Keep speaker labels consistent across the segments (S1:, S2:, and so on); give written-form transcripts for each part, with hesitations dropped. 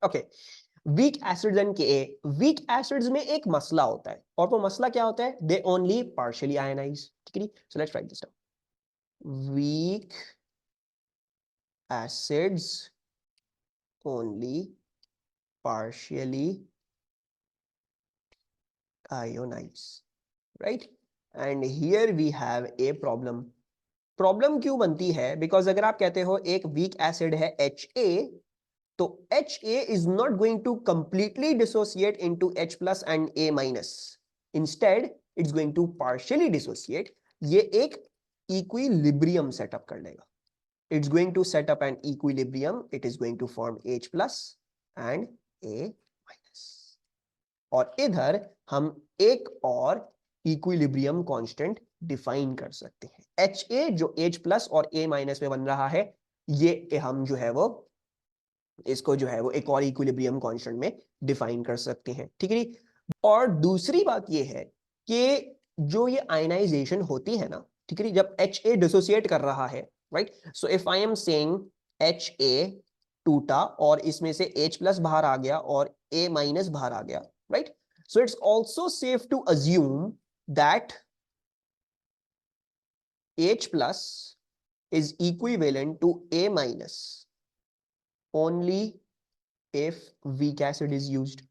S1: Okay, weak acids and के। Weak acids में एक मसला होता है, और वो मसला क्या होता है? दे ओनली पार्शियली आयनाइज, ठीक है। So let's write this down. Weak acids only partially ionize, right? And here we have a problem. Problem क्यों बनती है? बिकॉज अगर आप कहते हो एक वीक एसिड है HA, तो HA is not going to completely dissociate into H plus and A minus, instead it's going to partially dissociate. ये एक इक्विलिब्रियम सेटअप कर लेगा। It's going to set up an equilibrium, it is going to form H plus and A minus. और इधर हम एक और equilibrium constant define कर सकते हैं। HA जो H प्लस और A माइनस में बन रहा है, ये हम जो है वो इसको जो है वो एक और इक्विलिब्रियम कांस्टेंट में डिफाइन कर सकते हैं, ठीक है। और दूसरी बात ये है कि जो ये आयनाइजेशन होती है ना, ठीक है, जब HA डिसोसिएट कर रहा है, राइट? So if I am saying HA टूटा और इसमें से H प्लस बाहर आ गया और A माइनस बाहर आ गया, right? So it's also safe to assume that H plus is equivalent to A minus only if weak acid is used.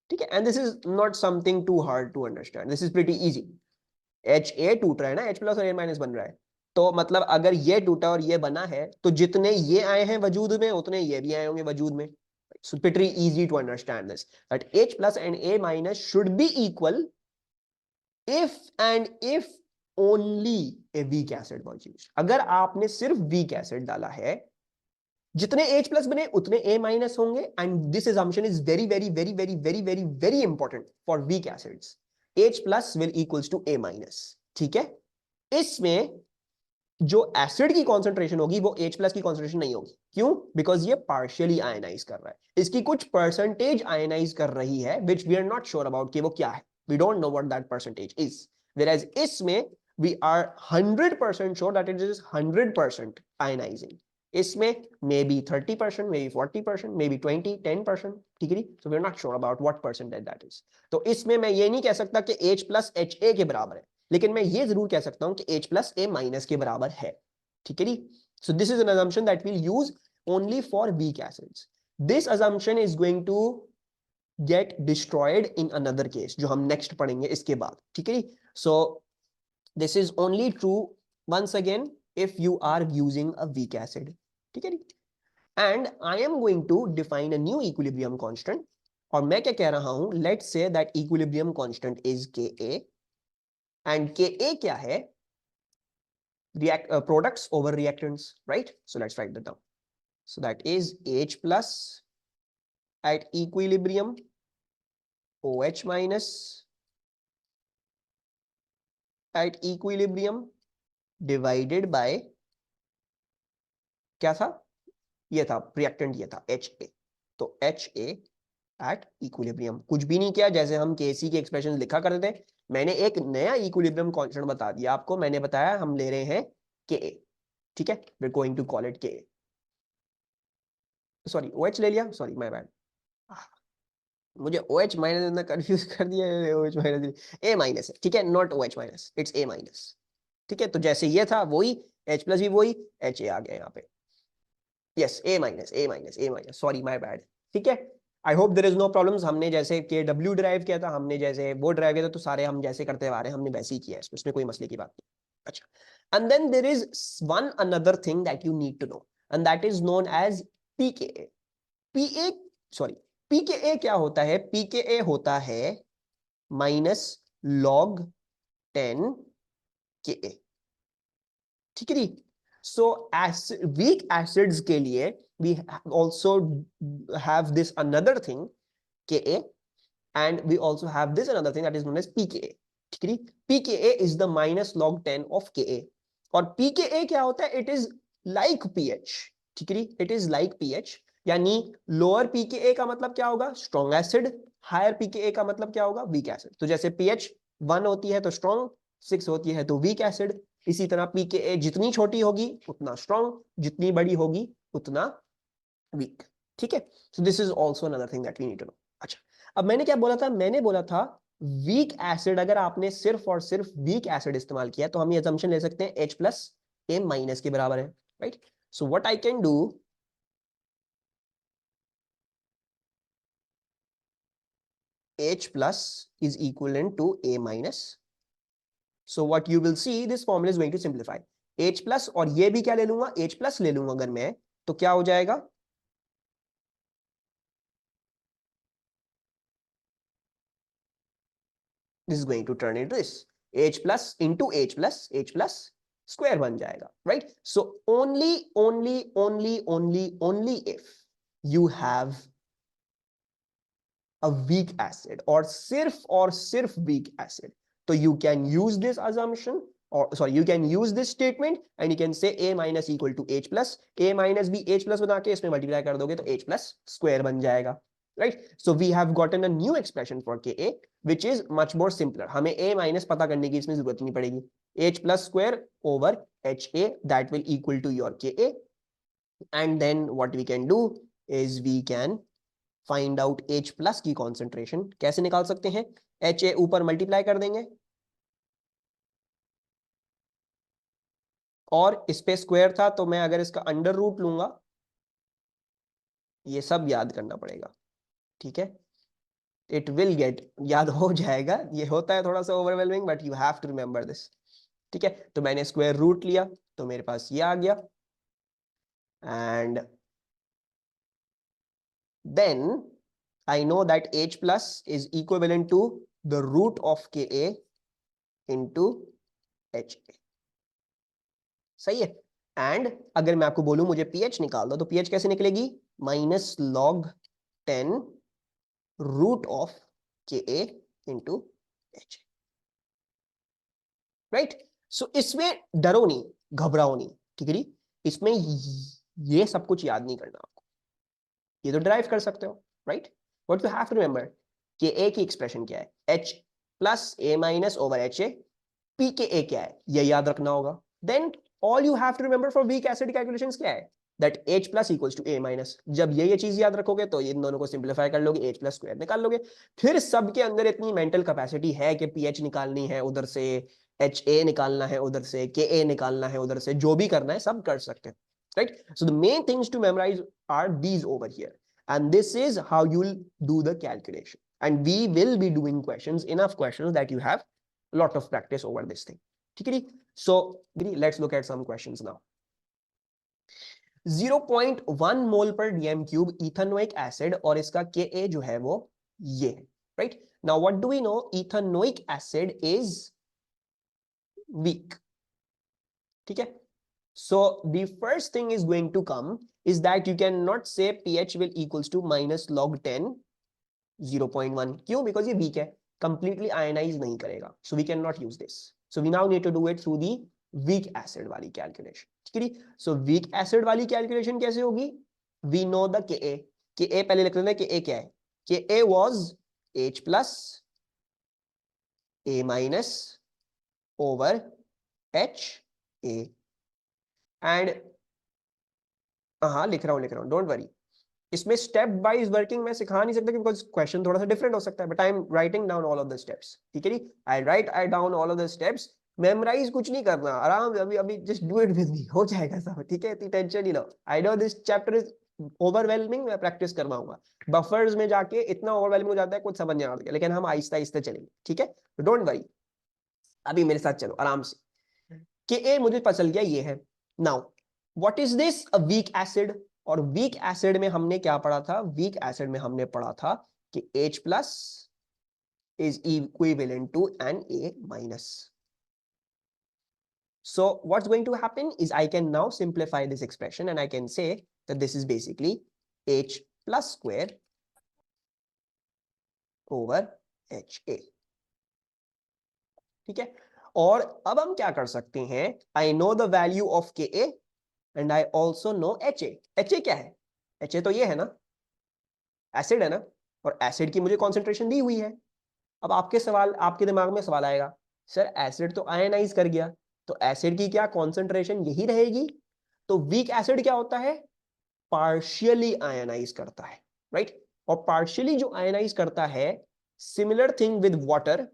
S1: ठीक है, and this is not something too hard to understand. This is pretty easy. HA टूट रहा है ना, H plus और A minus बन रहा है, तो मतलब अगर ये टूटा और ये बना है, तो जितने ये आए हैं वजूद में उतने ये भी आए होंगे वजूद में। So pretty easy to understand this, that H plus and A minus should be equal if and if only a weak acid was used. अगर आपने सिर्फ weak acid डाला है, जितने H प्लस बने उतने A माइनस होंगे, and this assumption is very very very very very very very important for weak acids. H plus will equals to A minus, ठीक है। इसमें जो एसिड की कॉन्सेंट्रेशन होगी वो H प्लस की कॉन्सेंट्रेशन नहीं होगी। क्यों? बिकॉज ये पार्शियली आयनाइज कर रहा है, इसकी कुछ परसेंटेज आयनाइज कर रही है, which we are not sure about कि वो क्या है। We don't know what that percentage is, whereas इसमें we are 100% sure that it is 100% ionising. इसमें may be 30%, may be 40%, may be 10%, ठीक है। So we are not sure about what percentage that is. तो इसमें मैं ये नहीं कह सकता कि H प्लस HA के बराबर है, लेकिन मैं ये जरूर कह सकता हूं कि H प्लस A माइनस के बराबर है, ठीक है जी। So this is an assumption that we'll use only for weak acids. This assumption is going to get destroyed in another case, जो हम नेक्स्ट पढ़ेंगे इसके बाद, ठीक है जी। So this is only true once again if you are using a weak acid, ठीक है जी। And I am going to define a new equilibrium constant, और मैं क्या कह रहा हूं, let's say that equilibrium constant is Ka, and Ka क्या है? Products over reactants, right? So let's write that down. So that is H plus at equilibrium, OH minus at equilibrium divided by क्या था? ये था reactant, ये था HA। तो HA at equilibrium, कुछ भी नहीं किया, जैसे हम Kc की एक्सप्रेशन लिखा करते थे। मैंने एक नया इक्विलिब्रियम कांस्टेंट बता दिया आपको, मैंने बताया हम ले रहे हैं Ka, ठीक है। We are going to call it Ka, sorry OH ले लिया, सॉरी माय बैड, मुझे OH माइनस ने कंफ्यूज कर दिया। OH माइनस A माइनस है, ठीक है, not OH minus, it's A minus, ठीक है। तो जैसे ये था वही, H प्लस भी वही, HA आ गया यहाँ पे, yes A minus A minus A minus, sorry my bad, ठीक है। I hope there is no problems. हमने जैसे KW ड्राइव किया था, हमने जैसे वो ड्राइव किया था, तो सारे हम जैसे करते आ रहे हैं, हमने वैसे ही किया है, इसमें कोई मसले की बात नहीं। अच्छा, and then there is one another thing that you need to know, and that is known as pKa। PA sorry pKa क्या होता है? pKa होता है माइनस log 10 Ka, ठीक है जी। सो वीक एसिड्स के लिए we also have this another thing Ka, and we also have this another thing that is known as pKa, ठीक है जी। pKa is the minus log 10 of Ka, और pKa क्या होता है? It is like pH, ठीक है जी, it is like pH। यानी lower pKa का मतलब क्या होगा? Strong acid. हायर pKa का मतलब क्या होगा? Weak acid. तो जैसे pH 1 होती है तो स्ट्रॉन्ग, 6 होती है तो वीक एसिड, इसी तरह pKa जितनी छोटी होगी उतना स्ट्रॉन्ग, जितनी बड़ी होगी उतना वीक। ठीक है, so this is also another thing that we need to know. अच्छा, अब मैंने क्या बोला था, मैंने बोला था वीक एसिड, अगर आपने सिर्फ और सिर्फ वीक एसिड इस्तेमाल किया तो हम ये assumption ले सकते हैं H प्लस A माइनस के बराबर है, राइट। So what I can do, H plus is equivalent to A minus. So what you will see, this formula is going to simplify. H plus और ये भी क्या ले लूंगा, H plus ले लूंगा अगर मैं, तो क्या हो जाएगा, this is going to turn into this H plus into H plus square बन जाएगा, right? So only if you have a weak acid और सिर्फ weak acid, तो you can use this assumption, or sorry, you can use this statement and you can say A minus equal to H plus, A minus भी H plus बना के इसमें multiply कर दोगे तो H plus square बन जाएगा, right? So we have gotten a new expression for Ka which is much more simpler. हमें A minus पता करने की इसमें जरूरत नहीं पड़ेगी, H plus square over Ha, that will equal to your Ka, and then what we can do is we can find out H plus की concentration. कैसे निकाल सकते हैं, Ha ऊपर मल्टीप्लाई कर देंगे और इस पे स्क्वायर था, तो मैं अगर इसका अंडर रूट लूंगा, ये सब याद करना पड़ेगा, ठीक है, इट विल गेट, याद हो जाएगा, ये होता है थोड़ा सा overwhelming but you have to remember this, ठीक है। तो मैंने स्क्वायर रूट लिया तो मेरे पास ये आ गया, and then I know that H plus is equivalent to the root of Ka into Ha, सही है। एंड अगर मैं आपको बोलूं मुझे pH निकाल दो, तो pH कैसे निकलेगी, minus log 10 root of Ka into Ha, right. So इसमें डरो नहीं, घबराओ नहीं, ठीक है जी, इसमें ये सब कुछ याद नहीं करना आपको, ये तो ड्राइव कर सकते हो, right. What you have to remember, कि A की एक्सप्रेशन क्या है, H plus A minus over HA, pKa क्या है ये याद रखना होगा। Then all you have to remember for weak acid calculations क्या है, that H plus equals to A minus. जब ये चीज याद रखोगे तो इन दोनों को सिंप्लीफाई कर लोगे, H प्लस स्क्वायर निकाल लोगे। फिर सबके अंदर इतनी मेंटल कैपेसिटी है कि pH निकालनी है उधर से, HA निकालना है उधर से, Ka निकालना है उधर से, जो भी करना है सब कर सकते हैं, right. So the main things to memorise are these over here, and this is how you'll do the calculation, and we will be doing questions, enough questions that you have lot of practice over this thing, ठीक है जी। So let's look at some questions now. 0.1 मोल पर DM cube ethanoic acid और इसका Ka जो है वो ये है, right. Now what do we know, ethanoic acid is weak, ठीक है। So the first thing is going to come is that you cannot say pH will equals to minus log 10 0.1, क्यों, because ये weak है, completely ionize नहीं करेगा, so we cannot use this, so we now need to do it through the weak acid वाली calculation, ठीक है। so weak acid वाली calculation कैसे होगी, we know the Ka पहले लिख लेते हैं, Ka क्या है, Ka was H plus A minus over HA, and हाँ लिख रहा हूँ डोंट वरी, इसमें स्टेप वाइज वर्किंग मैं सिखा नहीं सकता बिकॉज क्वेश्चन थोड़ा सा डिफरेंट हो सकता है, but I am writing down all of the steps, ठीक है जी, I write down all of the steps, memorise कुछ नहीं करना, आराम से अभी अभी just do it with me, हो जाएगा सब, ठीक है, इतनी टेंशन नहीं लो। I know this chapter is overwhelming, मैं प्रैक्टिस करवाऊंगा, बफर्स में जाके इतना ओवरवेलमिंग हो जाता है कुछ समझ नहीं आता, लेकिन हम आहिस्ता आहिस्ता चलेंगे, ठीक है, डोंट वरी, अभी मेरे साथ चलो आराम से, कि ए मुझे पता चल गया ये है। Now what is this, a weak acid, और वीक एसिड में हमने क्या पढ़ा था, वीक एसिड में हमने पढ़ा था कि H plus is equivalent to an A minus. So what's going to happen is I can now simplify this expression and I can say that this is basically H plus square over HA, ठीक है। और अब हम क्या कर सकते हैं, I know the value of Ka and I also know HA। HA क्या है, HA तो ये है ना, एसिड है ना, और एसिड की मुझे कॉन्सेंट्रेशन दी हुई है। अब आपके दिमाग में सवाल आएगा, सर एसिड तो आयनाइज कर गया, तो एसिड की क्या कॉन्सेंट्रेशन यही रहेगी। तो वीक एसिड क्या होता है, पार्शियली आयनाइज करता है, राइट। और पार्शियली जो आयनाइज करता है, सिमिलर थिंग विद वाटर,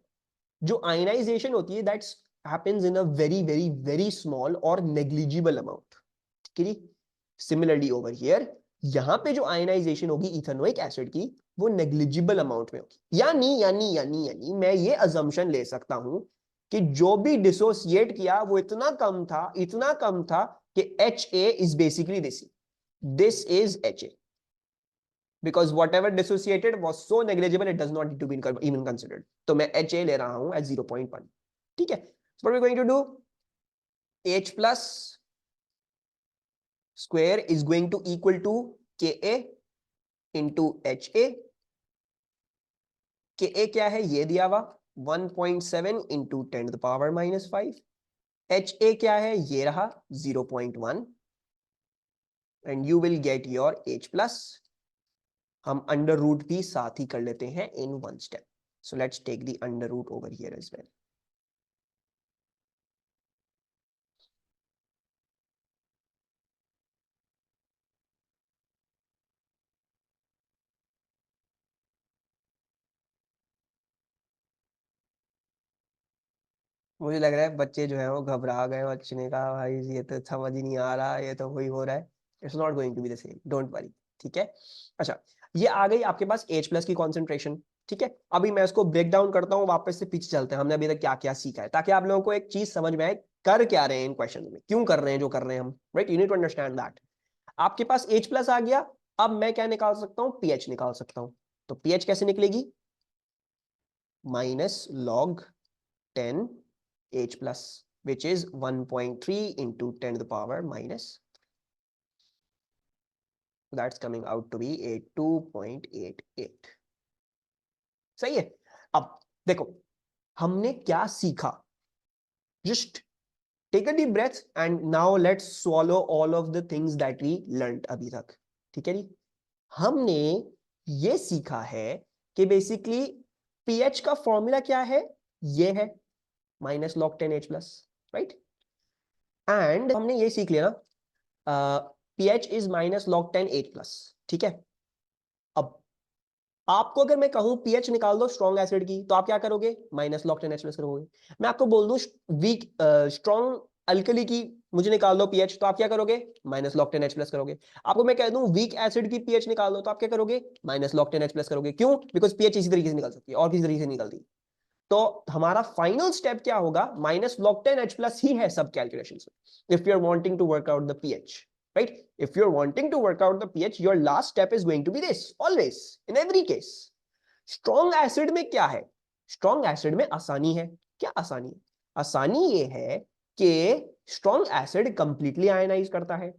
S1: जो आयनाइजेशन होती है that's happens in a very very very small और नेग्लिजिबल अमाउंट, ठीक है। सिमिलरली ओवर हियर, यहां पे जो आयनाइजेशन होगी इथेनोइक एसिड की, वो नेग्लिजिबल अमाउंट में होगी। यानी मैं ये अजम्पशन ले सकता हूं कि जो भी डिसोसिएट किया वो इतना कम था कि HA is basically this is HA, because whatever dissociated was so negligible it does not need to be even considered. तो मैं HA ले रहा हूं at 0.1, ठीक है। So what we're going to do, H plus square is going to equal to Ka into HA। Ka क्या है ये दिया हुआ 1.7 into 10 to the power minus 5। HA क्या है ये रहा 0.1 and you will get your H plus। हम अंडर रूट भी साथ ही कर लेते हैं in one step। So let's take the under root over here as well। मुझे लग रहा है बच्चे जो है वो घबरा गए, बच्चे ने कहा भाई ये तो समझ ही नहीं आ रहा, ये तो वही हो रहा है। It's not going to be the same, don't worry, ठीक है। अच्छा, ये आ गई आपके पास H प्लस की कॉन्सेंट्रेशन, ठीक है। अभी मैं इसको ब्रेक डाउन करता हूँ, वापस से पीछे चलते हैं, हमने अभी तक क्या क्या सीखा है, ताकि आप लोगों को एक चीज समझ में आए कर क्या रहे हैं इन क्वेश्चन में, क्यों कर रहे हैं जो कर रहे हैं हम, right. You need to understand that. आपके पास H प्लस आ गया, अब मैं क्या निकाल सकता हूँ, पीएच निकाल सकता हूँ। तो पीएच कैसे निकलेगी, minus log 10 H plus, which is 1.3 into 10 to the power minus, that's coming out to be 82.88। सही है। अब देखो हमने क्या सीखा, just take a deep breath and now let's swallow all of the things that we learned अभी तक, ठीक है जी। हमने ये सीखा है कि बेसिकली पीएच का फॉर्मूला क्या है, ये है minus log 10 H plus, right. And हमने ये सीख लिया ना, pH is minus log 10 H plus, ठीक है। अब आपको अगर मैं कहूं pH निकाल दो स्ट्रॉन्ग एसिड की, तो आप क्या करोगे, माइनस लॉग 10 H प्लस करोगे। मैं आपको बोल दूं वीक स्ट्रॉन्ग अल्कली की मुझे निकाल दो pH, तो आप क्या करोगे, माइनस लॉग 10 H प्लस करोगे। आपको मैं कह दूं वीक एसिड की pH निकाल दो, तो आप क्या करोगे, माइनस लॉग 10 H प्लस करोगे। क्यों, बिकॉज pH इसी तरीके से निकल सकती है और किसी तरीके से निकलती। तो हमारा फाइनल स्टेप क्या होगा, माइनस लॉग 10 H प्लस ही है सब कैलकुलेशन में, if you are wanting to work out the pH, right? If you're wanting to work out the pH, your last step is going to be this, always, in every case। Strong acid में क्या है, strong acid में आसानी है। क्या आसानी है, आसानी ये है कि स्ट्रॉन्ग एसिड कंप्लीटली आयनाइज करता है,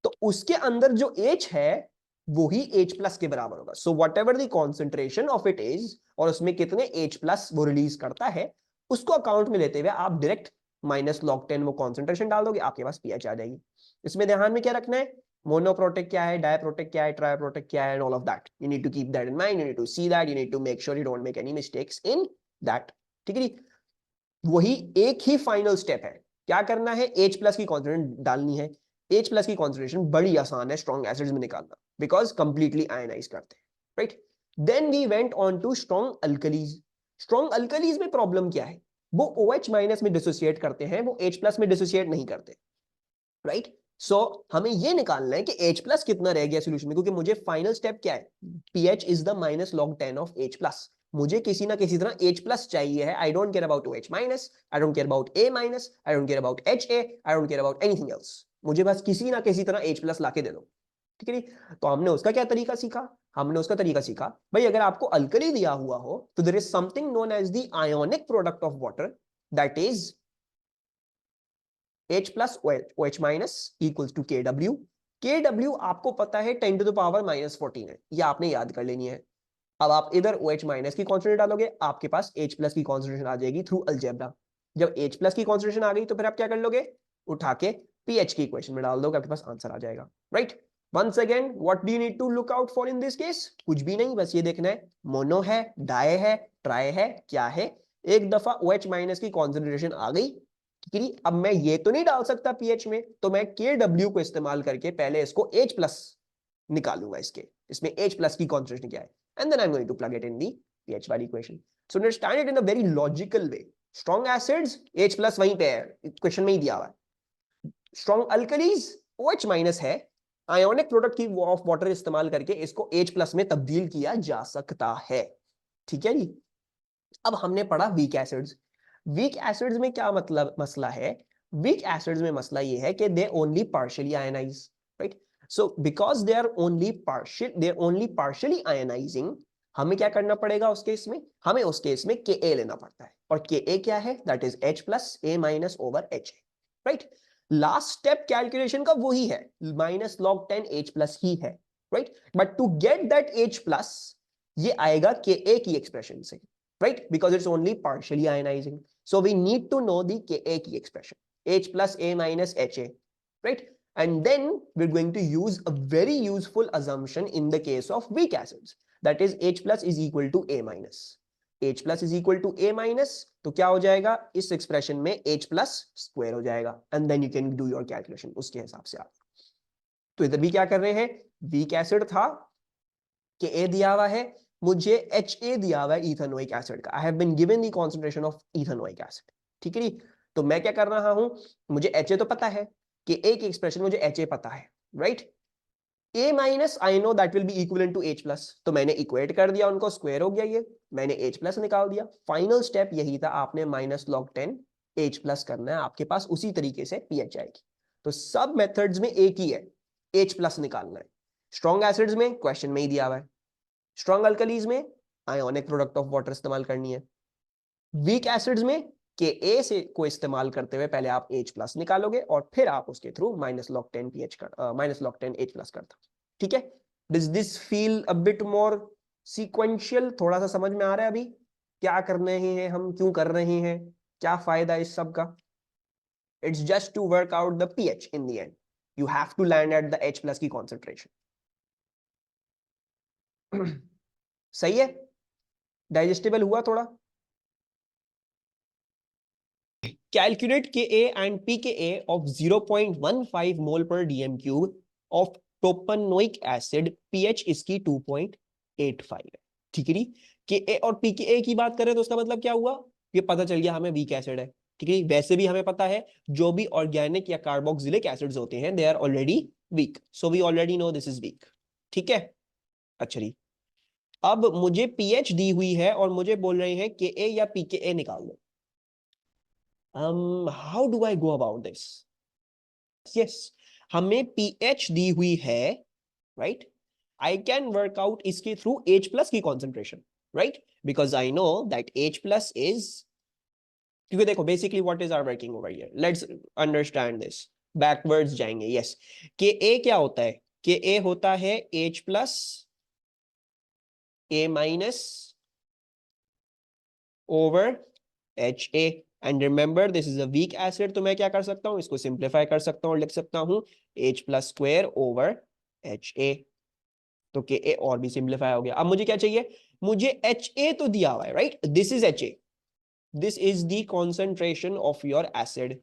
S1: तो उसके अंदर जो H है वो ही H प्लस के बराबर होगा। So what ever the concentration of it is, और उसमें कितने H प्लस वो रिलीज करता है, उसको अकाउंट में लेते हुए आप डायरेक्ट माइनस लॉग 10 वो कॉन्सेंट्रेशन डाल दोगे, आपके पास पीएच आ जाएगी। इसमें ध्यान में क्या रखना है, मोनोप्रोटेक क्या है, डायप्रोटेक क्या है, ट्राइप्रोटेक क्या है, and all of that you need to keep that in mind, you need to see that, you need to make sure you don't make any mistakes in that, ठीक है। वही एक ही फाइनल स्टेप है, क्या करना है, H प्लस की concentration डालनी है। H प्लस की कॉन्सेंट्रेशन बड़ी आसान है स्ट्रॉन्ग एसिड्स में निकालना, बिकॉज कंप्लीटली आयनाइज करते हैं, right. Then we went on to strong alkalis. Strong alkalis में प्रॉब्लम क्या है, वो OH माइनस में डिसोसिएट करते हैं, वो H प्लस में डिसोसिएट नहीं करते, राइट। सो हमें ये निकालना है कि H प्लस कितना रह गया सोल्यूशन में, क्योंकि मुझे फाइनल स्टेप क्या है, pH is the minus log 10 of H plus. मुझे किसी ना किसी तरह H प्लस चाहिए है। I don't care about OH minus, I don't care about A minus, I don't care about HA, I don't care about anything else. मुझे बस किसी ना किसी तरह H प्लस लाके दे दो, ठीक है। तो हमने उसका क्या तरीका सीखा, हमने उसका तरीका सीखा भाई अगर आपको अल्कली दिया हुआ हो तो there is something known as the ionic product of water, that is H plus OH minus equals to KW। KW आपको पता है 10 to the power minus 14 है, ये आपने याद कर लेनी है। अब आप इधर OH माइनस की कॉन्सेंट्रेशन डालोगे, आपके पास H प्लस की कॉन्सेंट्रेशन आ जाएगी थ्रू अलजेब्रा। जब H प्लस की कॉन्सेंट्रेशन आ गई तो फिर आप क्या कर लोगे, उठा के pH की इक्वेशन में डाल दोगे, आपके पास आंसर आ जाएगा, right. Once again what do you need to look out for in this case, कुछ भी नहीं, बस ये देखना है मोनो है, डाई है, ट्राई है, क्या है। एक दफा OH माइनस की कॉन्सेंट्रेशन आ गई ठीक है जी। अब मैं ये तो नहीं डाल सकता पीएच में, तो मैं KW को इस्तेमाल करके पहले इसको H प्लस निकालूंगा, इसमें H प्लस की कॉन्सेंट्रेशन क्या है, and then I am going to plug it in the pH वाली equation. So understand it in a very logical way. Strong acids H plus वहीं पे है, इक्वेशन में ही दिया हुआ है। स्ट्रॉन्ग अल्कलीज OH माइनस है, आयोनिक प्रोडक्ट की ऑफ वाटर इस्तेमाल करके इसको H प्लस में तब्दील किया जा सकता है। ठीक है जी। अब हमने पढ़ा वीक एसिड्स। वीक एसिड्स में क्या मतलब मसला है? वीक एसिड्स में मसला ये है कि they only partially ionise, right? So because they are only partially ionising, हमें क्या करना पड़ेगा उस केस में? हमें उस केस में Ka लेना पड़ता है, और Ka क्या है? That is H plus A minus over H, right? Last step calculation का वही है, माइनस लॉग 10 H प्लस ही है, right? But to get that H plus, ये आएगा Ka की एक्सप्रेशन से, right? Because it's only partially ionizing. So we need to know the Ka key expression. H plus A minus Ha, right? And then we're going to use a very useful assumption in the case of weak acids. That is H plus is equal to A minus. H plus is equal to A minus. तो क्या हो जाएगा इस expression में? H plus square हो जाएगा, and then you can do your calculation उसके हिसाब से आप। तो इधर भी क्या कर रहे हैं? वीक एसिड था, Ka दिया हुआ है, मुझे Ha दिया हुआ है इथेनोइक एसिड का। I have been given the concentration of ethanoic acid, ठीक है जी। तो मैं क्या कर रहा हूं, मुझे Ha तो पता है, कि A की एक्सप्रेशन मुझे Ha पता है, right? A minus I know that will be equivalent to H plus, तो मैंने इक्वेट कर दिया उनको, स्क्वायर हो गया, ये मैंने H प्लस निकाल दिया। फाइनल स्टेप यही था, आपने माइनस लॉग 10 H प्लस करना है, आपके पास उसी तरीके से पीएच आएगी। तो सब मेथड्स में एक ही है, H प्लस निकालना है। स्ट्रॉन्ग एसिड्स में क्वेश्चन में ही दिया हुआ है, स्ट्रॉन्ग अल्कलीज में आयोनिक प्रोडक्ट ऑफ वाटर इस्तेमाल करनी है, वीक एसिड्स में Ka से को इस्तेमाल करते हुए पहले आप H प्लस निकालोगे और फिर आप उसके थ्रू माइनस लॉग 10 पीएच कर माइनस लॉग 10 H प्लस करता। ठीक है? This this feel a bit more sequential? थोड़ा सा समझ में आ रहा है अभी क्या कर रहे हैं हम, क्यों कर रहे हैं, क्या फायदा इस सब का? It's just to work out the pH in the end, you have to land at the H plus की कॉन्सेंट्रेशन। सही है? डाइजेस्टेबल हुआ थोड़ा? Calculate Ka and pKa of 0.15 mole per dm cube of propanoic acid, pH इसकी 2.85 है। ठीक है? Ka और pKa की बात करें तो उसका मतलब क्या हुआ? ये पता चल गया हमें वीक एसिड है। ठीक है? वैसे भी हमें पता है जो भी ऑर्गेनिक या कार्बोक्सिलिक एसिड्स होते हैं they are already weak, so we already know this is weak. ठीक है? अच्छा जी, अब मुझे pH दी हुई है और मुझे बोल रहे हैं Ka या pKa निकाल दो। how do I go about this? Yes, हमें pH दी हुई है, right? I can work out इसके through H plus की concentration, right? Because I know that H plus is, क्योंकि देखो basically what is our working over here? Let's understand this. Backwards जाएंगे, yes. Ka क्या होता है? Ka होता है H plus A minus over Ha, and remember this is a weak acid, तो मैं क्या कर सकता हूं, इसको सिंप्लीफाई कर सकता हूं और लिख सकता हूं H plus square over Ha। तो Ka और भी सिंप्लीफाई हो गया। अब मुझे क्या चाहिए? मुझे Ha तो दिया हुआ है, right? This is Ha, this is the concentration of your acid.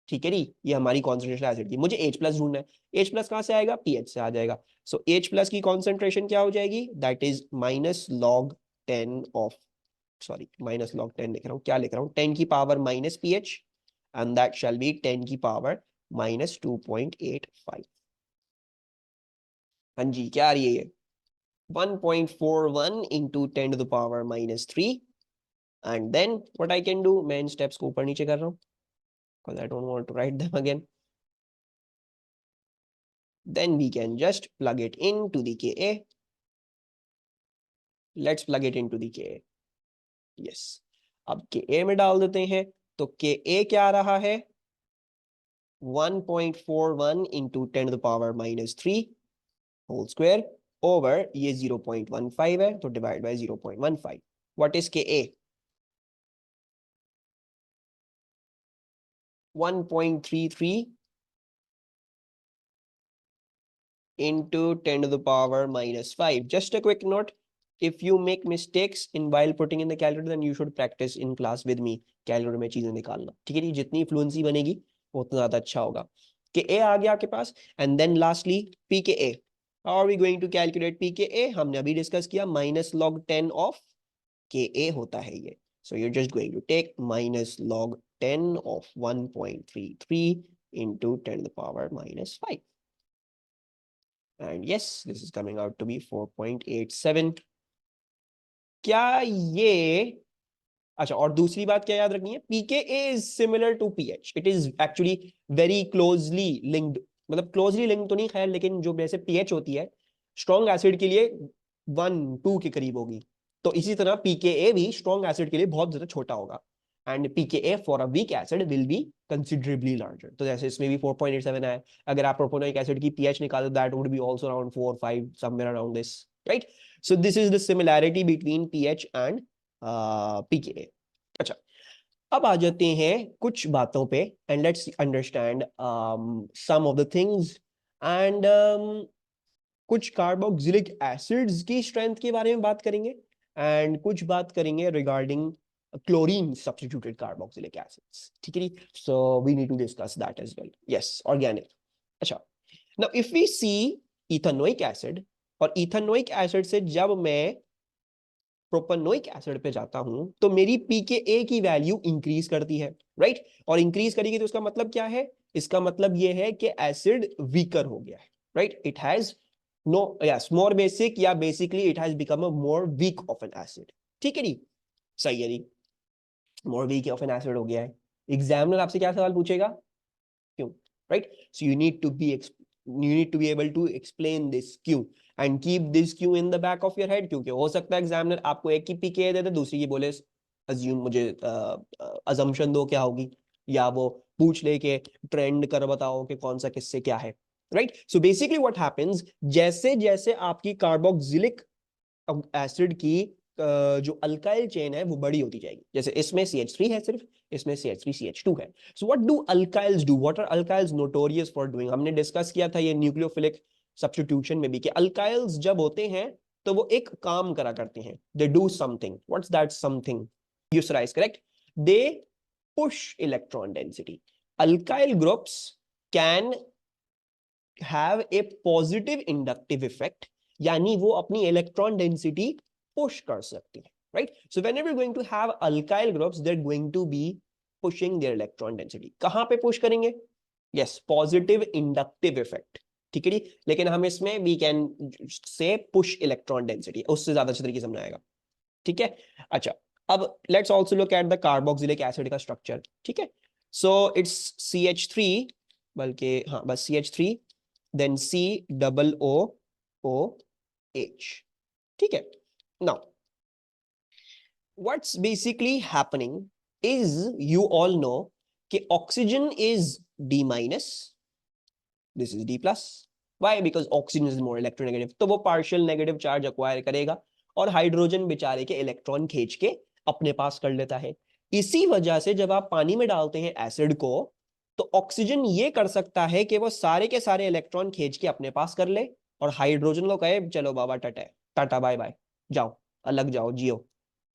S1: ठीक है नी, ये हमारी कॉन्सेंट्रेशन एसिड की। मुझे H प्लस ढूंढना है। H प्लस कहां से आएगा? पीएच से आ जाएगा। सो H प्लस की कॉन्सेंट्रेशन क्या हो जाएगी? That is minus log 10 of, sorry minus log 10 लिख रहा हूं, क्या लिख रहा हूं, 10 की power minus pH, and that shall be 10 की पावर माइनस 2.85। हाँ जी, क्या आ रही है ये? 1.41 into 10 to the power minus 3, and then what I can do, मैं इन स्टेप्स को ऊपर नीचे कर रहा हूं because I don't want to write them again. then we can just plug it into the Ka. Let's plug it into the Ka. yes, अब Ka में डाल देते हैं, तो Ka क्या आ रहा है? 1.41 into 10 to the power minus 3 whole square over ये 0.15 है, तो divide by 0.15। What is Ka? 1.33 into 10 to the power minus 5। Just a quick note, if you make mistakes in while putting in the calculator, then you should practice in class with me calculator में चीजें निकालना, ठीक है जी। जितनी fluency बनेगी उतना ज्यादा अच्छा होगा। कि ए आ गया आपके पास, and then lastly p K a. How are we going to calculate p K a? हमने अभी डिस्कस किया, माइनस लॉग 10 ऑफ के ए होता है ये। So you just going to take minus log 10 of 1.33 into 10 to the power minus 5, and yes, this is coming out to be 4.87। क्या ये, अच्छा, और दूसरी बात क्या याद रखनी है, pKa is similar to pH, it is actually very closely linked. मतलब क्लोजली लिंक्ड तो नहीं खैर, लेकिन जो जैसे pH होती है स्ट्रॉन्ग एसिड के लिए 1-2 के करीब होगी, तो इसी तरह pKa भी स्ट्रॉन्ग एसिड के लिए बहुत ज्यादा छोटा होगा, and pKa for a weak acid will be considerably larger. तो जैसे इसमें भी 4.87 है, अगर आप प्रोपोनोइक एसिड की pH निकालो, that would be also around 4-5, somewhere around this, right. So this is the similarity between pH and pKa। अच्छा, अब आ जाते हैं कुछ बातों पे, and let's understand some of the things, and कुछ कार्बोक्सिलिक एसिड्स की स्ट्रेंथ के बारे में बात करेंगे, एंड कुछ बात करेंगे regarding chlorine substituted carboxylic acids, ठीक है। So we need to discuss that as well. Yes, organic. अच्छा, now if we see ethanoic acid, और इथेनोइक एसिड से जब मैं प्रोपेनोइक एसिड पे जाता हूं तो मेरी pKa की वैल्यू इंक्रीज करती है, राइट। और इंक्रीज करेगी तो इसका मतलब क्या है? इसका मतलब ये है कि एसिड वीकर हो गया है, right. It has no, yes, more basic, या basically it has become a more weak of an acid, ठीक है जी। सही है जी, more weak of an acid हो गया है। एग्जामिनर आपसे क्या सवाल पूछेगा, क्यों, right. So you need to be able to explain this क्यों, and keep this क्यों in the back of your head, क्योंकि हो सकता है एग्जामिनर आपको एक की pKa दे दे, दूसरी की बोले assume, मुझे assumption दो क्या होगी, या वो पूछ ले के ट्रेंड कर बताओ कि कौन सा किससे क्या है, राइट। सो बेसिकली व्हाट हैपेंस, जैसे जैसे आपकी कार्बोक्सिलिक एसिड की जो अल्काइल चेन है वो बड़ी होती जाएगी, जैसे इसमें CH3 है सिर्फ, इसमें CH3 CH2 है। So what do alkyls do, what are alkyls notorious for doing? हमने डिस्कस किया था ये न्यूक्लियोफिलिक सब्स्टिट्यूशन में भी, कि अल्काइल्स जब होते हैं तो वो एक काम करा करते हैं, they do something. What's that something? यूसराइज, correct. They push electron density. Alkyl groups can have a positive inductive effect, यानी वो अपनी इलेक्ट्रॉन डेंसिटी पुश कर सकती है, राइट। So whenever going to have alkyl groups, they are going to be pushing their electron density. कहां पे push करेंगे? यस, पॉजिटिव इंडक्टिव इफेक्ट, ठीक है जी। लेकिन हम इसमें we can say push electron density, उससे ज्यादा अच्छे तरीके से समझाएगा, ठीक है। अच्छा, अब let's also look at the carboxylic acid का स्ट्रक्चर, ठीक है। सो इट्स CH3, बल्कि हाँ बस CH3, then COOH, ठीक है। Now what's basically happening is, you all know कि oxygen is D minus, this is D plus. Why? Because oxygen is more electronegative, तो वो partial negative charge acquire करेगा और हाइड्रोजन बेचारे के इलेक्ट्रॉन खींच के अपने पास कर लेता है। इसी वजह से जब आप पानी में डालते हैं एसिड को, तो ऑक्सीजन ये कर सकता है कि वो सारे के सारे इलेक्ट्रॉन खींच के अपने पास कर ले, और हाइड्रोजन को कहे चलो बाबा टाटा टाटा बाय बाय, जाओ अलग जाओ जियो।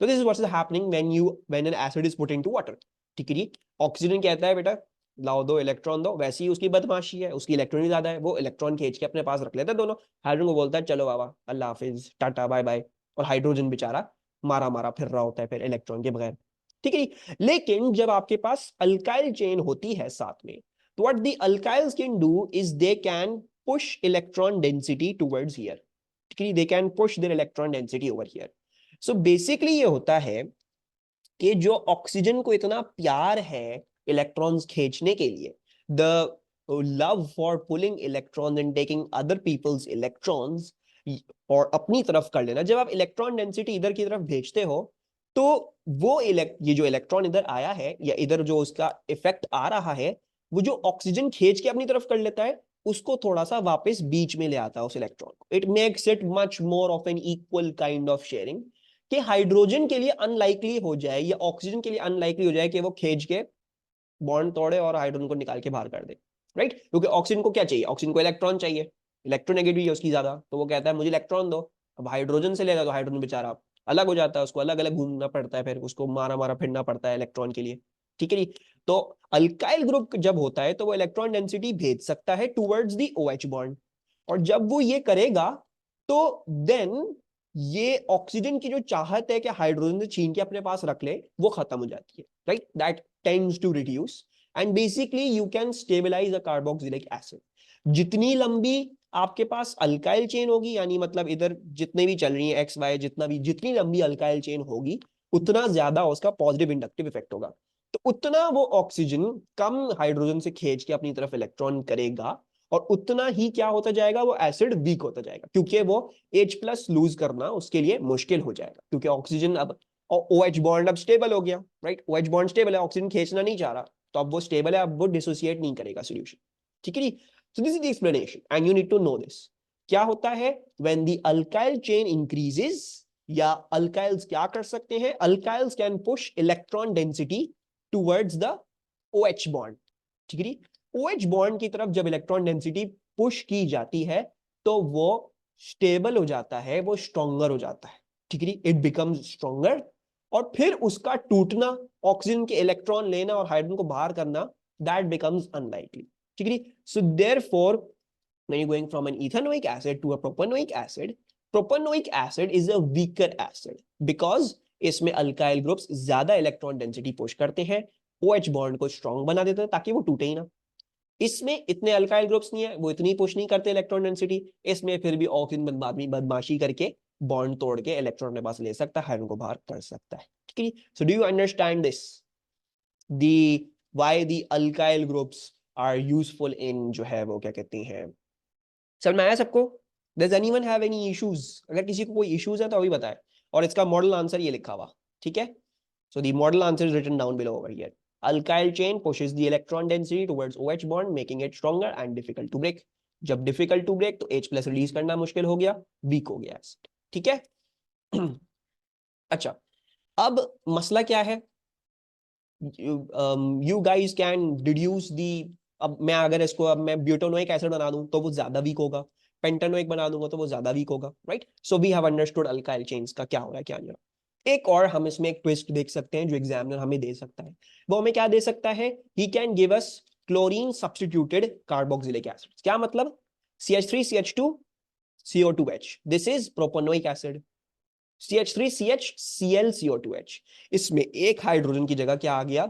S1: तो this is what is happening when an acid is put into water, ठीक है जी। ऑक्सीजन कहता है बेटा लाओ दो इलेक्ट्रॉन दो, वैसे ही उसकी बदमाशी है, उसकी इलेक्ट्रॉन ज्यादा है, वो इलेक्ट्रॉन खींच के अपने पास रख लेता है दोनों। हाइड्रोजन को बोलता है चलो बाबा अल्लाह हाफिज टाटा बाय बाय, और हाइड्रोजन बेचारा मारा मारा फिर रहा होता है फिर इलेक्ट्रॉन के बगैर, ठीक है। लेकिन जब आपके पास अल्काइल चेन होती है साथ में, तो what the alkyls can do is they can push electron density towards here, ठीक है, they can push their electron density over here. So basically ये होता है कि जो ऑक्सीजन को इतना प्यार है इलेक्ट्रॉन्स खींचने के लिए, the love for pulling electrons and taking other people's electrons, और अपनी तरफ कर लेना, जब आप इलेक्ट्रॉन डेंसिटी इधर की तरफ भेजते हो, तो वो ये जो इलेक्ट्रॉन इधर आया है, या इधर जो उसका इफेक्ट आ रहा है, वो जो ऑक्सीजन खींच के अपनी तरफ कर लेता है, उसको थोड़ा सा वापस बीच में ले आता है उस इलेक्ट्रॉन को। It makes it much more of an equal kind of sharing, कि हाइड्रोजन के लिए अनलाइकली हो जाए या ऑक्सीजन के लिए अनलाइकली हो जाए कि वो खींच के बॉन्ड तोड़े और हाइड्रोजन को निकाल के बाहर कर दे, राइट। क्योंकि ऑक्सीजन को क्या चाहिए? ऑक्सीजन को इलेक्ट्रॉन चाहिए, इलेक्ट्रोनेगेटिविटी है उसकी ज्यादा, तो वो कहता है मुझे इलेक्ट्रॉन दो, अब हाइड्रोजन से लेगा तो हाइड्रोजन बेचारा अलग हो जाता है, उसको अलग अलग घूमना पड़ता है, फिर उसको मारा मारा फिरना पड़ता है इलेक्ट्रॉन के लिए, ठीक है जी। तो अल्काइल ग्रुप जब होता है तो वो इलेक्ट्रॉन डेंसिटी भेज सकता है टुवर्ड्स दी OH बॉन्ड, और जब वो ये करेगा तो देन ये ऑक्सीजन की जो चाहत है कि हाइड्रोजन से छीन के अपने पास रख ले वो खत्म हो जाती है, right, that tends to reduce and basically you can stabilise a carboxylic acid. जितनी लंबी आपके पास अल्काइल चेन होगी, यानी मतलब इधर जितने भी चल रही है एक्स वाई, जितनी लंबी अल्काइल चेन होगी उतना ज्यादा उसका पॉजिटिव इंडक्टिव इफेक्ट होगा, तो उतना वो ऑक्सीजन कम हाइड्रोजन से खींच के अपनी तरफ इलेक्ट्रॉन करेगा, और उतना ही क्या होता जाएगा, वो एसिड वीक होता जाएगा, क्योंकि वो H+ लूज करना उसके लिए मुश्किल हो जाएगा, क्योंकि ऑक्सीजन अब OH बॉन्ड अब स्टेबल हो गया, राइट, OH बॉन्ड स्टेबल है, ऑक्सीजन खींचना नहीं चाह रहा, तो अब वो स्टेबल है, अब वो डिसोसिएट नहीं करेगा सॉल्यूशन, ठीक है जी। So this is the explanation and you need to know this. क्या होता है when the alkyl chain increases, या अल्काइल्स क्या कर सकते हैं, alkyls can push electron density towards the OH bond, ठीक है जी। OH बॉन्ड की तरफ जब इलेक्ट्रॉन डेंसिटी पुश की जाती है तो वो स्टेबल हो जाता है, वो स्ट्रॉन्गर हो जाता है, ठीक है, इट बिकम्स स्ट्रॉन्गर, और फिर उसका टूटना, ऑक्सीजन के इलेक्ट्रॉन लेना और हाइड्रोजन को बाहर करना, दैट बिकम्स अनलाइकली, ठीक है। So therefore when you're going from an ethanoic acid to a propanoic acid is a weaker acid because इसमें अल्काइल ग्रुप्स ज्यादा इलेक्ट्रॉन डेंसिटी पुश करते हैं, OH बॉन्ड को स्ट्रॉन्ग बना देते हैं ताकि वो टूटे ही ना। इसमें इतने अल्काइल ग्रुप्स नहीं है, वो इतनी पुश नहीं करते इलेक्ट्रॉन डेंसिटी, इसमें फिर भी ऑक्सीजन बदमाशी करके बॉन्ड तोड़ के इलेक्ट्रॉन अपने पास ले सकता है, हाइड्रोजन को बाहर कर सकता है, ठीक है। So do you understand this, the why the alkyl groups are useful in, जो है वो क्या कहते हैं, समझ में आया सबको? Does anyone have any issues? अगर किसी को कोई इश्यूज है तो अभी बताए, और इसका मॉडल आंसर ये लिखा हुआ, ठीक है। So the model answer is written down below over here. Alkyl chain pushes the electron density towards OH bond, making it stronger and difficult to break. जब difficult to break तो H+ release करना मुश्किल हो गया, week हो गया acid, ठीक है। अच्छा, अब मसला क्या है, you guys can deduce the, अब मैं अगर इसको अब मैं ब्यूटानोइक एसिड बना दूं तो वो ज्यादा वीक होगा, पेंटानोइक बना दूंगा तो वो ज्यादा वीक होगा, राइट। So we have understood alkyl chains का क्या हो रहा है क्या नहीं हो रहा। एक और हम इसमें एक ट्विस्ट देख सकते हैं जो एग्जामिनर हमें दे सकता है, वो हमें क्या दे सकता है, he can give us chlorine substituted carboxylic acid. क्या मतलब, CH3CH2 CO2H, this is propanoic acid, CH3CH Cl CO2H, इसमें एक हाइड्रोजन की जगह क्या आ गया,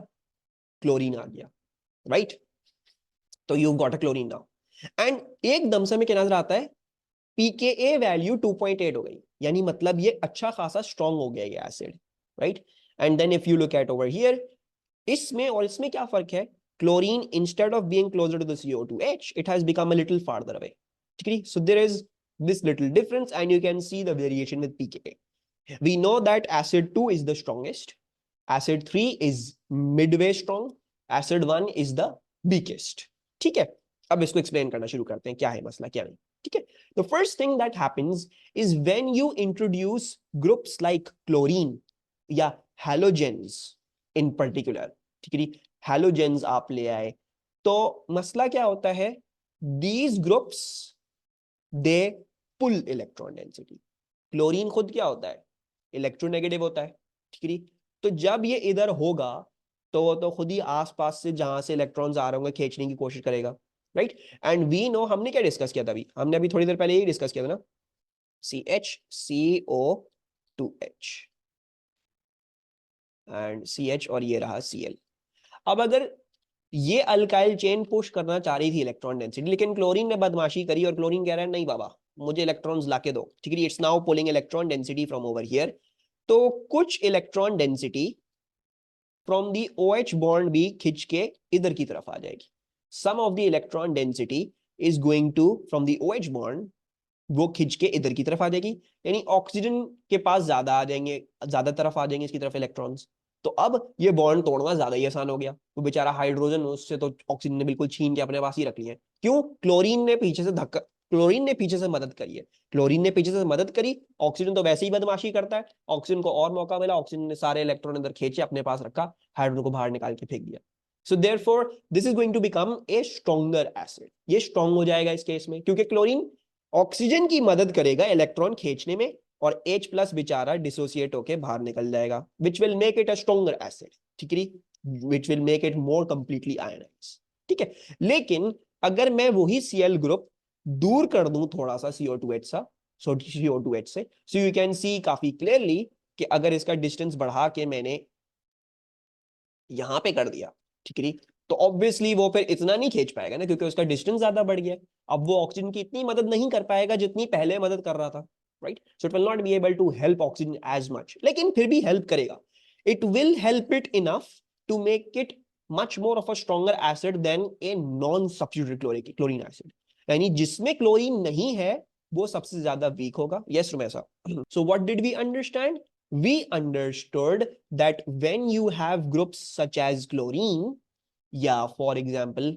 S1: क्लोरीन आ गया, राइट। तो you got a chlorine now, and एकदम से हमें क्या नजर आता है, pKa वैल्यू 2.8 हो गई, यानी मतलब ये अच्छा खासा स्ट्रॉन्ग हो गया ये acid, right. And then if you look at over here, इसमें और इसमें क्या फर्क है, chlorine instead of being closer to the CO2H it has become a little farther away, ठीक है। So there is this little difference and you can see the variation with pKa. We know that acid 2 is the strongest, acid 3 is midway strong, acid 1 is the weakest, ठीक है। अब इसको explain करना शुरू करते हैं, क्या है मसला क्या नहीं, ठीक है। The first thing that happens is when you introduce groups like chlorine या halogens in particular, ठीक है, halogens आप ले आए तो मसला क्या होता है, these groups they pull electron density। Chlorine खुद क्या होता है, इलेक्ट्रोनेगेटिव होता है, ठीक है। तो जब ये इधर होगा तो वो तो खुद ही आसपास से जहां से इलेक्ट्रॉन्स आ रहे होंगे खींचने की कोशिश करेगा, राइट। एंड वी नो, हमने क्या डिस्कस किया था अभी, हमने अभी थोड़ी देर पहले यही डिस्कस किया था ना, CH CO2H एंड CH और ये रहा Cl। अब अगर ये अल्काइल चेन पुश करना चाह रही थी इलेक्ट्रॉन डेंसिटी, लेकिन क्लोरीन ने बदमाशी करी और क्लोरीन कह रहा है नहीं बाबा मुझे इलेक्ट्रॉन्स लाके दो, ठीक है, it's now pulling electron density from over here, तो कुछ electron density from the OH bond भी खिंच के इधर की तरफ आ जाएगी, some of the electron density is going to from the OH bond, वो खिंच के इधर की तरफ आ जाएगी, यानी ऑक्सीजन के पास ज्यादा आ जाएंगे, ज्यादा तरफ आ जाएंगे इसकी तरफ इलेक्ट्रॉन्स, तो अब ये बॉन्ड तोड़ना ज्यादा ही आसान हो गया, वो बेचारा हाइड्रोजन उससे तो ऑक्सीजन ने बिल्कुल छीन के अपने पास ही रख लिया, क्यों, क्लोरीन ने पीछे से धक्का, क्लोरीन ने पीछे से मदद करी है, क्लोरीन ने पीछे से मदद करी, ऑक्सीजन तो वैसे ही बदमाशी करता है, ऑक्सीजन को और मौका मिला, ऑक्सीजन ने सारे इलेक्ट्रॉन अंदर खींचे अपने पास रखा, हाइड्रोजन को बाहर निकाल के फेंक दिया। So therefore this is going to become a stronger acid, ये स्ट्रॉन्ग हो जाएगा इस केस में, क्योंकि क्लोरीन ऑक्सीजन की मदद करेगा इलेक्ट्रॉन खींचने में, और H प्लस बेचारा डिसोसिएट होके बाहर निकल जाएगा, which will make it a stronger acid, ठीक है, which will make it more completely ionise, ठीक है। लेकिन अगर मैं वही Cl ग्रुप दूर कर दूं थोड़ा सा CO2H सा, CO2H से, सो यू कैन सी काफी क्लियरली कि अगर इसका डिस्टेंस बढ़ा के मैंने यहां पे कर दिया, ठीक है, तो ऑब्वियसली वो फिर इतना नहीं खींच पाएगा ना, क्योंकि उसका डिस्टेंस ज्यादा बढ़ गया। अब वो ऑक्सीजन की इतनी मदद नहीं कर पाएगा जितनी पहले मदद कर रहा था, right. So it will not be able to help oxygen as much, लेकिन फिर भी हेल्प करेगा। It will help it enough to make it much more of a stronger acid than a non substituted chlorine acid, यानी जिसमें chlorine नहीं है वो सबसे ज्यादा वीक होगा। Yes Rumesa, so what did we understand? We understood that when you have groups such as chlorine, yeah, for example,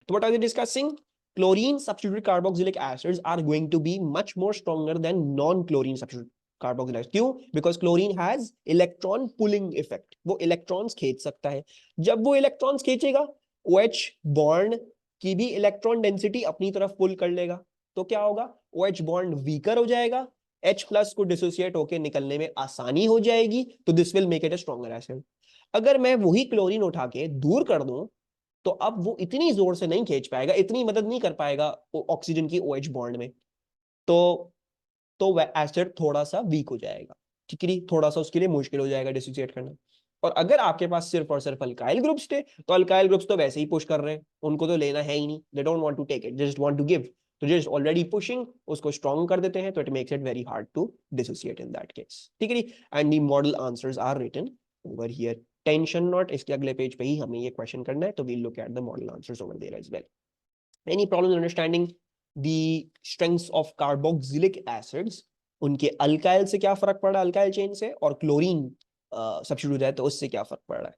S1: what are they discussing? Chlorine substituted carboxylic acids are going to be much more stronger than non-chlorine substituted carboxylic acids. क्यों? Because chlorine has electron pulling effect. वो electrons खींच सकता है। जब वो electrons खींचेगा, OH bond की भी electron density अपनी तरफ pull कर लेगा, तो क्या होगा? OH bond weaker हो जाएगा, H प्लस को डिसोसिएट होकर निकलने में आसानी हो जाएगी, तो this will make it a stronger acid. अगर मैं वही क्लोरीन उठा के दूर कर दूं, तो अब वो इतनी जोर से नहीं खींच पाएगा, इतनी मदद नहीं कर पाएगा ऑक्सीजन की OH बॉन्ड में, तो वह एसिड थोड़ा सा वीक हो जाएगा, ठीक है, थोड़ा सा उसके लिए मुश्किल हो जाएगा डिसोसिएट करना। और अगर आपके पास सिर्फ और सिर्फ अल्काइल ग्रुप्स थे, तो अल्काइल ग्रुप्स तो वैसे ही पुश कर रहे हैं, उनको तो लेना है ही नहीं, they don't want to take it, just want to give, तो जस्ट ऑलरेडी पुशिंग उसको स्ट्रॉन्ग कर देते हैं, तो it makes it very hard to dissociate in that case, ठीक है। And the model answers are written over here, tension not, इसके अगले पेज पे ही हमें ये क्वेश्चन करना है, तो we'll look at the model answers over there as well. Any problem understanding the strengths of carboxylic acids, उनके अल्काइल से क्या फर्क पड़ रहा है, अल्काइल चेन से, और क्लोरीन सब्स्टिट्यूट है तो उससे क्या फर्क पड़ रहा है?